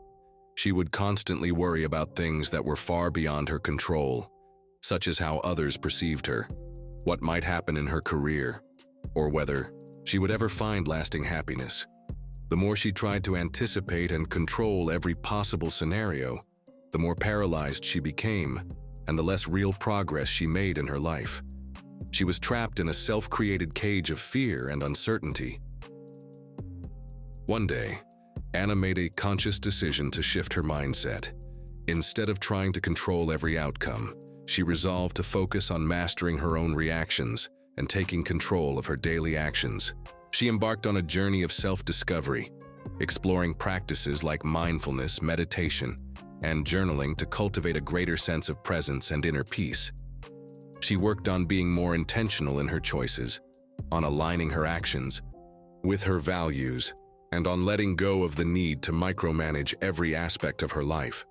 She would constantly worry about things that were far beyond her control, such as how others perceived her, what might happen in her career, or whether she would ever find lasting happiness. The more she tried to anticipate and control every possible scenario, the more paralyzed she became, and the less real progress she made in her life. She was trapped in a self-created cage of fear and uncertainty. One day, Anna made a conscious decision to shift her mindset. Instead of trying to control every outcome, she resolved to focus on mastering her own reactions and taking control of her daily actions. She embarked on a journey of self-discovery, exploring practices like mindfulness, meditation, and journaling to cultivate a greater sense of presence and inner peace. She worked on being more intentional in her choices, on aligning her actions with her values, and on letting go of the need to micromanage every aspect of her life.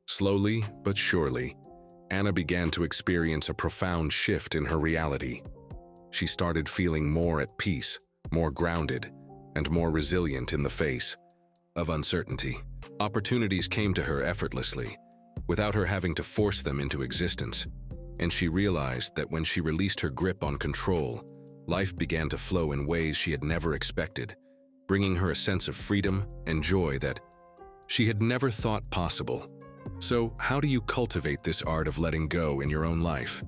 Slowly but surely, Anna began to experience a profound shift in her reality. She started feeling more at peace, more grounded, and more resilient in the face of uncertainty. Opportunities came to her effortlessly, without her having to force them into existence. And she realized that when she released her grip on control, life began to flow in ways she had never expected, bringing her a sense of freedom and joy that she had never thought possible. So, how do you cultivate this art of letting go in your own life?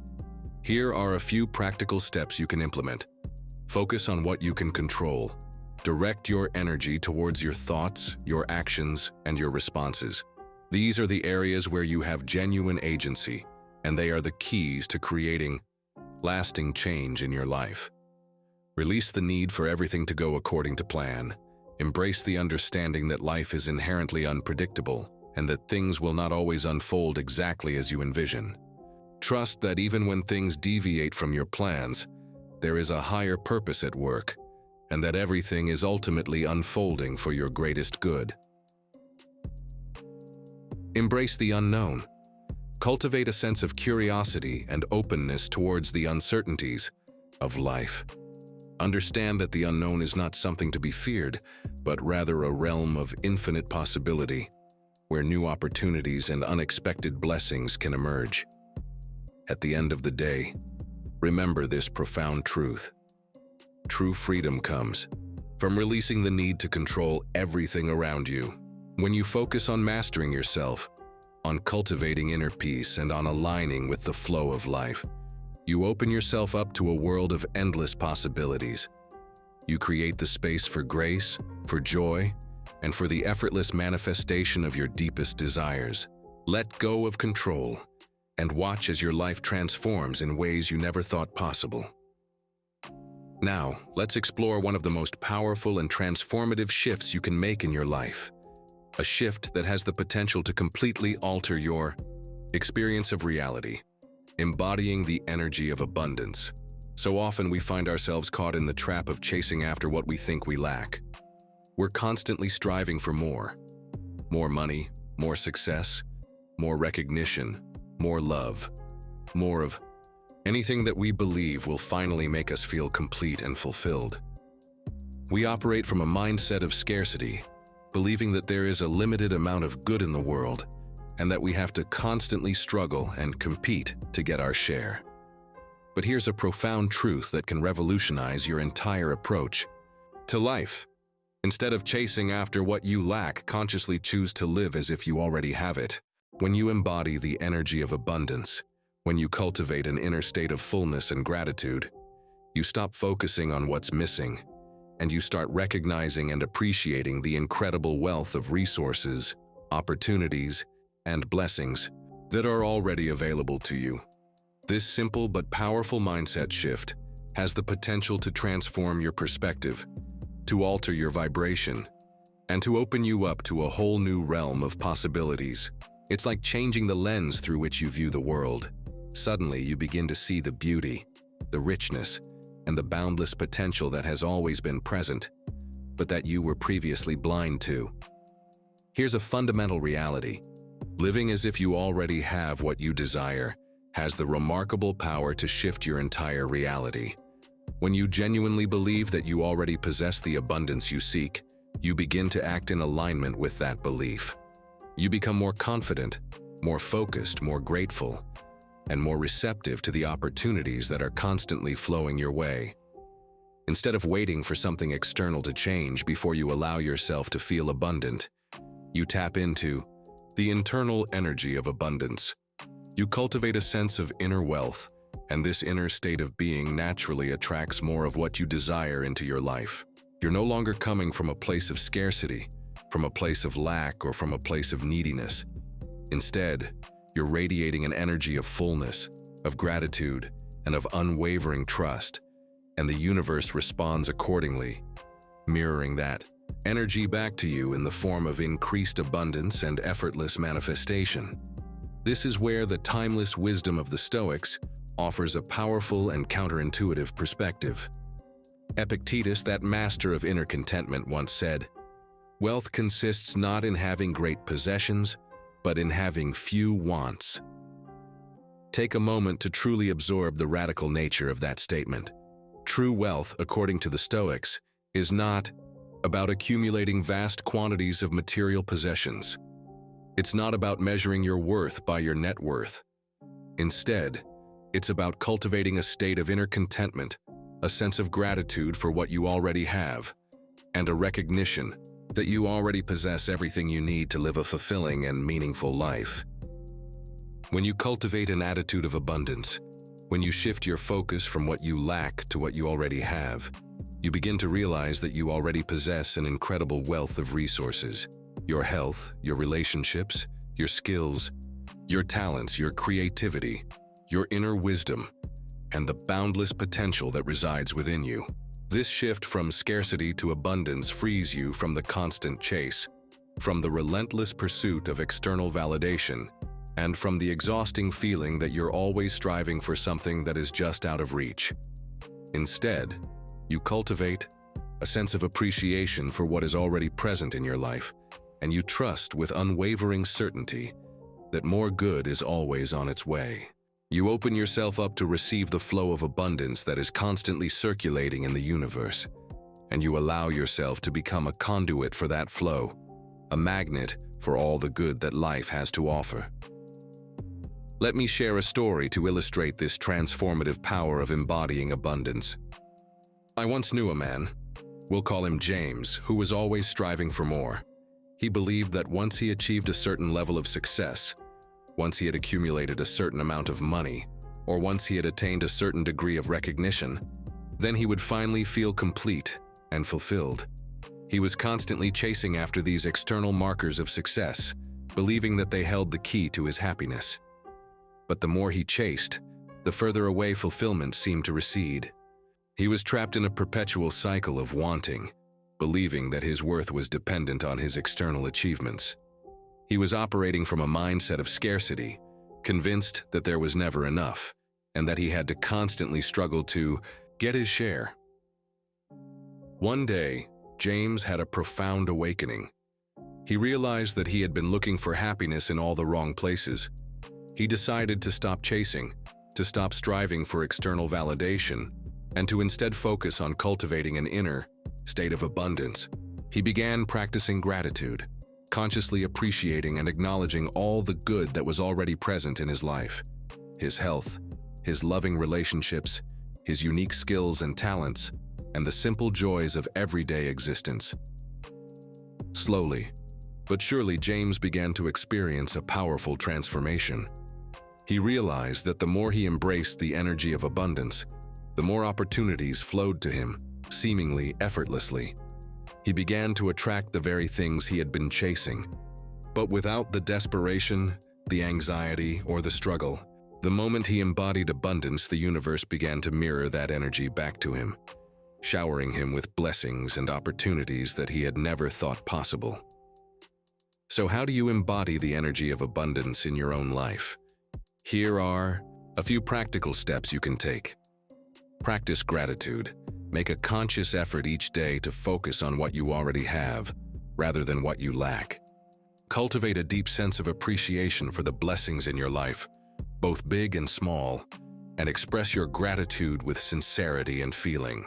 Here are a few practical steps you can implement. Focus on what you can control. Direct your energy towards your thoughts, your actions, and your responses. These are the areas where you have genuine agency, and they are the keys to creating lasting change in your life. Release the need for everything to go according to plan. Embrace the understanding that life is inherently unpredictable and that things will not always unfold exactly as you envision. Trust that even when things deviate from your plans, there is a higher purpose at work, and that everything is ultimately unfolding for your greatest good. Embrace the unknown. Cultivate a sense of curiosity and openness towards the uncertainties of life. Understand that the unknown is not something to be feared, but rather a realm of infinite possibility, where new opportunities and unexpected blessings can emerge. At the end of the day, remember this profound truth. True freedom comes from releasing the need to control everything around you. When you focus on mastering yourself, on cultivating inner peace, and on aligning with the flow of life, you open yourself up to a world of endless possibilities. You create the space for grace, for joy, and for the effortless manifestation of your deepest desires. Let go of control and watch as your life transforms in ways you never thought possible. Now, let's explore one of the most powerful and transformative shifts you can make in your life. A shift that has the potential to completely alter your experience of reality, embodying the energy of abundance. So often we find ourselves caught in the trap of chasing after what we think we lack. We're constantly striving for more money, more success, more recognition, more love, more of anything that we believe will finally make us feel complete and fulfilled. We operate from a mindset of scarcity, believing that there is a limited amount of good in the world and that we have to constantly struggle and compete to get our share. But here's a profound truth that can revolutionize your entire approach to life. Instead of chasing after what you lack, consciously choose to live as if you already have it. When you embody the energy of abundance, when you cultivate an inner state of fullness and gratitude, you stop focusing on what's missing, and you start recognizing and appreciating the incredible wealth of resources, opportunities, and blessings that are already available to you. This simple but powerful mindset shift has the potential to transform your perspective, to alter your vibration, and to open you up to a whole new realm of possibilities. It's like changing the lens through which you view the world. Suddenly, you begin to see the beauty, the richness, and the boundless potential that has always been present, but that you were previously blind to. Here's a fundamental reality. Living as if you already have what you desire has the remarkable power to shift your entire reality. When you genuinely believe that you already possess the abundance you seek, you begin to act in alignment with that belief. You become more confident, more focused, more grateful, and more receptive to the opportunities that are constantly flowing your way. Instead of waiting for something external to change before you allow yourself to feel abundant, you tap into the internal energy of abundance. You cultivate a sense of inner wealth, and this inner state of being naturally attracts more of what you desire into your life. You're no longer coming from a place of scarcity, from a place of lack, or from a place of neediness. Instead, you're radiating an energy of fullness, of gratitude, and of unwavering trust, and the universe responds accordingly, mirroring that energy back to you in the form of increased abundance and effortless manifestation. This is where the timeless wisdom of the Stoics offers a powerful and counterintuitive perspective. Epictetus, that master of inner contentment, once said, "Wealth consists not in having great possessions, but in having few wants." Take a moment to truly absorb the radical nature of that statement. True wealth, according to the Stoics, is not about accumulating vast quantities of material possessions. It's not about measuring your worth by your net worth. Instead, it's about cultivating a state of inner contentment, a sense of gratitude for what you already have, and a recognition that you already possess everything you need to live a fulfilling and meaningful life. When you cultivate an attitude of abundance, when you shift your focus from what you lack to what you already have, you begin to realize that you already possess an incredible wealth of resources. Your health, your relationships, your skills, your talents, your creativity, your inner wisdom, and the boundless potential that resides within you. This shift from scarcity to abundance frees you from the constant chase, from the relentless pursuit of external validation, and from the exhausting feeling that you're always striving for something that is just out of reach. Instead, you cultivate a sense of appreciation for what is already present in your life, and you trust with unwavering certainty that more good is always on its way. You open yourself up to receive the flow of abundance that is constantly circulating in the universe, and you allow yourself to become a conduit for that flow, a magnet for all the good that life has to offer. Let me share a story to illustrate this transformative power of embodying abundance. I once knew a man, we'll call him James, who was always striving for more. He believed that once he achieved a certain level of success, once he had accumulated a certain amount of money, or once he had attained a certain degree of recognition, then he would finally feel complete and fulfilled. He was constantly chasing after these external markers of success, believing that they held the key to his happiness. But the more he chased, the further away fulfillment seemed to recede. He was trapped in a perpetual cycle of wanting, believing that his worth was dependent on his external achievements. He was operating from a mindset of scarcity, convinced that there was never enough, and that he had to constantly struggle to get his share. One day, James had a profound awakening. He realized that he had been looking for happiness in all the wrong places. He decided to stop chasing, to stop striving for external validation, and to instead focus on cultivating an inner state of abundance. He began practicing gratitude, consciously appreciating and acknowledging all the good that was already present in his life. His health, his loving relationships, his unique skills and talents, and the simple joys of everyday existence. Slowly, but surely, James began to experience a powerful transformation. He realized that the more he embraced the energy of abundance, the more opportunities flowed to him, seemingly effortlessly. He began to attract the very things he had been chasing. But without the desperation, the anxiety, or the struggle, the moment he embodied abundance, the universe began to mirror that energy back to him, showering him with blessings and opportunities that he had never thought possible. So how do you embody the energy of abundance in your own life? Here are a few practical steps you can take. Practice gratitude. Make a conscious effort each day to focus on what you already have, rather than what you lack. Cultivate a deep sense of appreciation for the blessings in your life, both big and small, and express your gratitude with sincerity and feeling.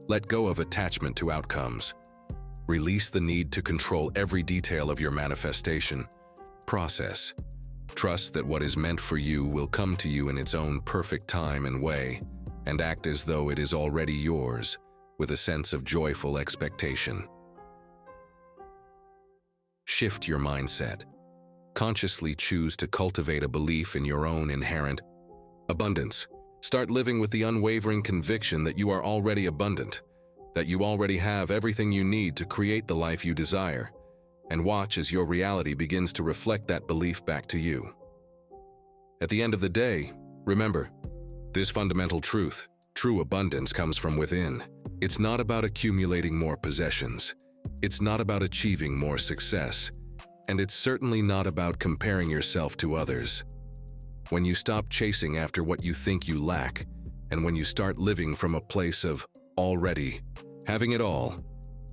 Let go of attachment to outcomes. Release the need to control every detail of your manifestation process. Trust that what is meant for you will come to you in its own perfect time and way, and act as though it is already yours, with a sense of joyful expectation. Shift your mindset. Consciously choose to cultivate a belief in your own inherent abundance. Start living with the unwavering conviction that you are already abundant, that you already have everything you need to create the life you desire, and watch as your reality begins to reflect that belief back to you. At the end of the day, remember, this fundamental truth: true abundance comes from within. It's not about accumulating more possessions. It's not about achieving more success. And it's certainly not about comparing yourself to others. When you stop chasing after what you think you lack, and when you start living from a place of already having it all,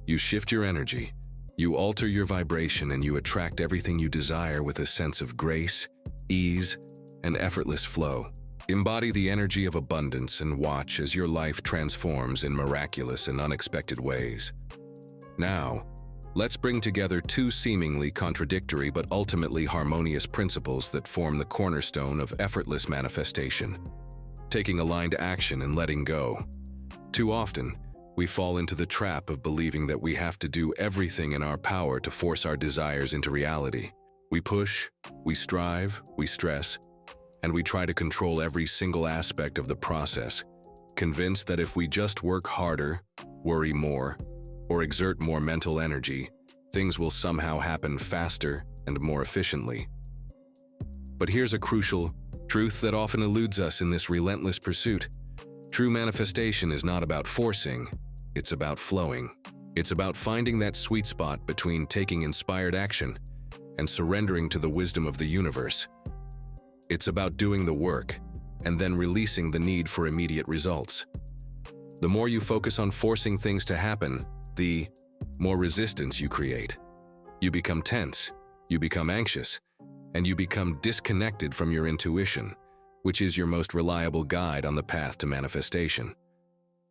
you shift your energy, you alter your vibration, and you attract everything you desire with a sense of grace, ease, and effortless flow. Embody the energy of abundance and watch as your life transforms in miraculous and unexpected ways. Now, let's bring together two seemingly contradictory but ultimately harmonious principles that form the cornerstone of effortless manifestation: taking aligned action and letting go. Too often, we fall into the trap of believing that we have to do everything in our power to force our desires into reality. We push, we strive, we stress, and we try to control every single aspect of the process, convinced that if we just work harder, worry more, or exert more mental energy, things will somehow happen faster and more efficiently. But here's a crucial truth that often eludes us in this relentless pursuit. True manifestation is not about forcing, it's about flowing. It's about finding that sweet spot between taking inspired action and surrendering to the wisdom of the universe. It's about doing the work and then releasing the need for immediate results. The more you focus on forcing things to happen, the more resistance you create. You become tense, you become anxious, and you become disconnected from your intuition, which is your most reliable guide on the path to manifestation.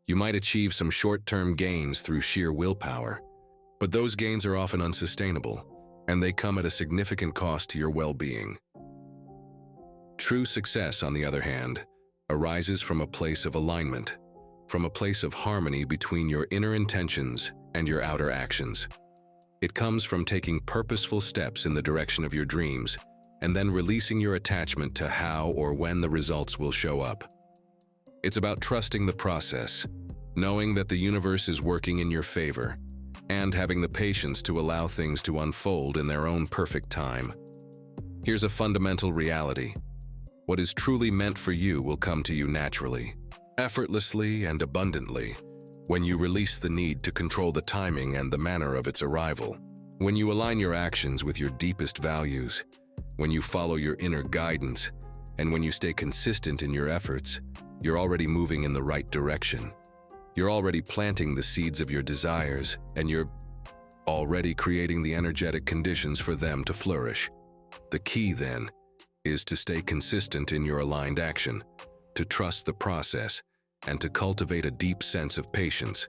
You might achieve some short-term gains through sheer willpower, but those gains are often unsustainable, and they come at a significant cost to your well-being. True success, on the other hand, arises from a place of alignment, from a place of harmony between your inner intentions and your outer actions. It comes from taking purposeful steps in the direction of your dreams and then releasing your attachment to how or when the results will show up. It's about trusting the process, knowing that the universe is working in your favor, and having the patience to allow things to unfold in their own perfect time. Here's a fundamental reality. What is truly meant for you will come to you naturally, effortlessly and abundantly, when you release the need to control the timing and the manner of its arrival. When you align your actions with your deepest values, when you follow your inner guidance, and when you stay consistent in your efforts, you're already moving in the right direction. You're already planting the seeds of your desires, and you're already creating the energetic conditions for them to flourish. The key, then, is to stay consistent in your aligned action, to trust the process, and to cultivate a deep sense of patience.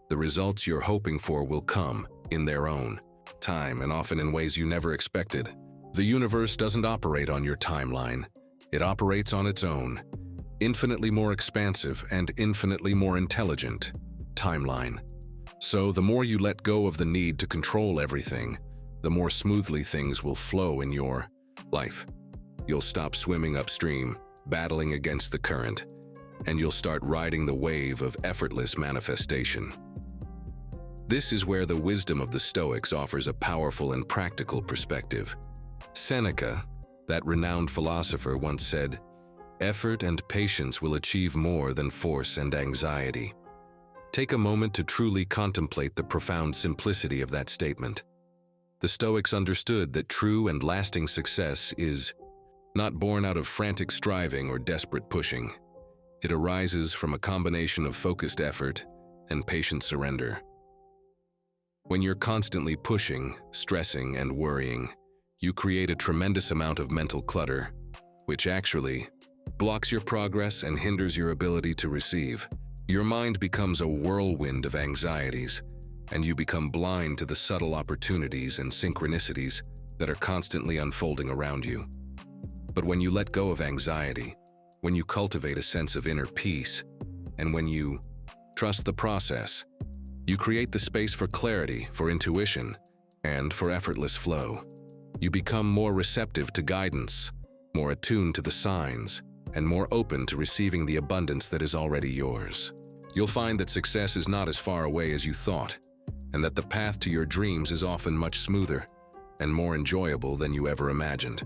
The results you're hoping for will come in their own time and often in ways you never expected. The universe doesn't operate on your timeline. It operates on its own, infinitely more expansive and infinitely more intelligent timeline. So the more you let go of the need to control everything, the more smoothly things will flow in your life. You'll stop swimming upstream, battling against the current, and you'll start riding the wave of effortless manifestation. This is where the wisdom of the Stoics offers a powerful and practical perspective. Seneca, that renowned philosopher, once said, "Effort and patience will achieve more than force and anxiety." Take a moment to truly contemplate the profound simplicity of that statement. The Stoics understood that true and lasting success is not born out of frantic striving or desperate pushing. It arises from a combination of focused effort and patient surrender. When you're constantly pushing, stressing, and worrying, you create a tremendous amount of mental clutter, which actually blocks your progress and hinders your ability to receive. Your mind becomes a whirlwind of anxieties, and you become blind to the subtle opportunities and synchronicities that are constantly unfolding around you. But when you let go of anxiety, when you cultivate a sense of inner peace, and when you trust the process, you create the space for clarity, for intuition, and for effortless flow. You become more receptive to guidance, more attuned to the signs, and more open to receiving the abundance that is already yours. You'll find that success is not as far away as you thought, and that the path to your dreams is often much smoother and more enjoyable than you ever imagined.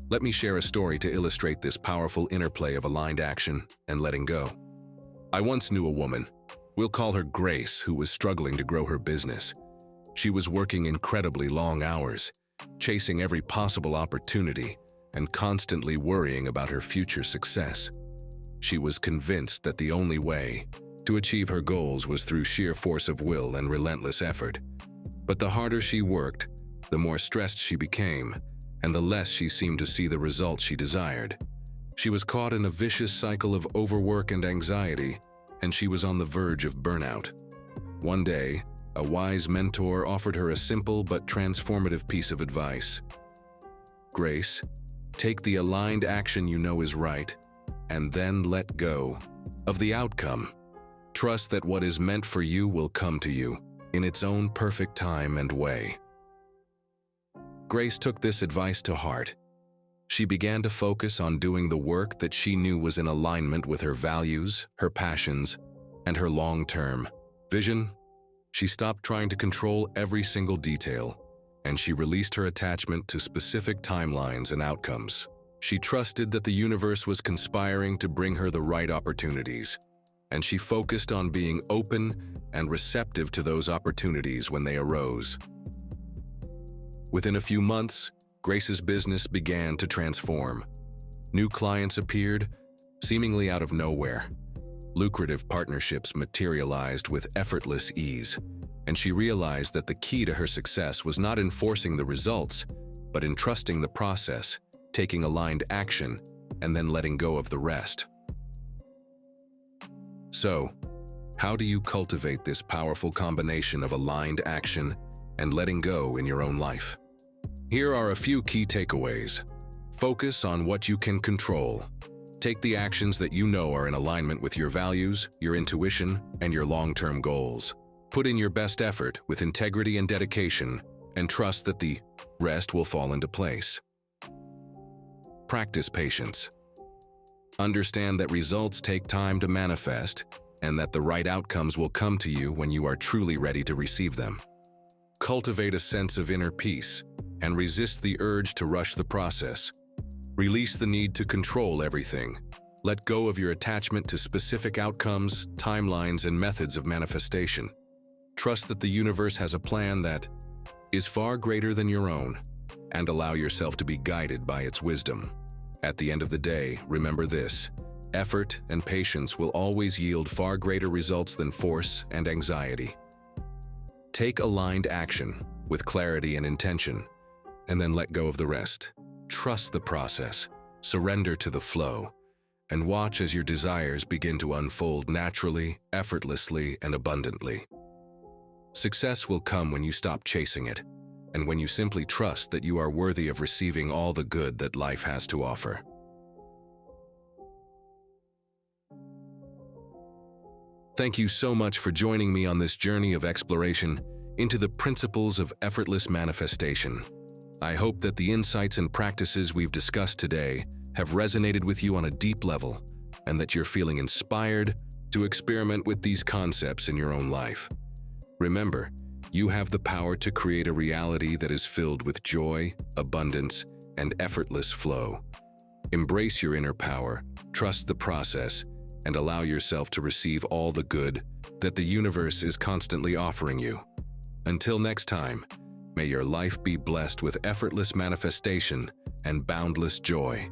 Let me share a story to illustrate this powerful interplay of aligned action and letting go. I once knew a woman, we'll call her Grace, who was struggling to grow her business. She was working incredibly long hours, chasing every possible opportunity, and constantly worrying about her future success. She was convinced that the only way to achieve her goals was through sheer force of will and relentless effort. But the harder she worked, the more stressed she became, and the less she seemed to see the results she desired. She was caught in a vicious cycle of overwork and anxiety, and she was on the verge of burnout. One day, a wise mentor offered her a simple but transformative piece of advice. "Grace, take the aligned action you know is right, and then let go of the outcome. Trust that what is meant for you will come to you in its own perfect time and way." Grace took this advice to heart. She began to focus on doing the work that she knew was in alignment with her values, her passions, and her long-term vision. She stopped trying to control every single detail, and she released her attachment to specific timelines and outcomes. She trusted that the universe was conspiring to bring her the right opportunities, and she focused on being open and receptive to those opportunities when they arose. Within a few months, Grace's business began to transform. New clients appeared, seemingly out of nowhere. Lucrative partnerships materialized with effortless ease, and she realized that the key to her success was not in forcing the results, but in trusting the process, taking aligned action, and then letting go of the rest. So, how do you cultivate this powerful combination of aligned action and letting go in your own life? Here are a few key takeaways. Focus on what you can control. Take the actions that you know are in alignment with your values, your intuition, and your long-term goals. Put in your best effort with integrity and dedication, and trust that the rest will fall into place. Practice patience. Understand that results take time to manifest, and that the right outcomes will come to you when you are truly ready to receive them. Cultivate a sense of inner peace, and resist the urge to rush the process. Release the need to control everything. Let go of your attachment to specific outcomes, timelines, and methods of manifestation. Trust that the universe has a plan that is far greater than your own, and allow yourself to be guided by its wisdom. At the end of the day, remember this: effort and patience will always yield far greater results than force and anxiety. Take aligned action with clarity and intention, and then let go of the rest. Trust the process, surrender to the flow, and watch as your desires begin to unfold naturally, effortlessly, and abundantly. Success will come when you stop chasing it, and when you simply trust that you are worthy of receiving all the good that life has to offer. Thank you so much for joining me on this journey of exploration into the principles of effortless manifestation. I hope that the insights and practices we've discussed today have resonated with you on a deep level, and that you're feeling inspired to experiment with these concepts in your own life. Remember, you have the power to create a reality that is filled with joy, abundance, and effortless flow. Embrace your inner power, trust the process, and allow yourself to receive all the good that the universe is constantly offering you. Until next time, may your life be blessed with effortless manifestation and boundless joy.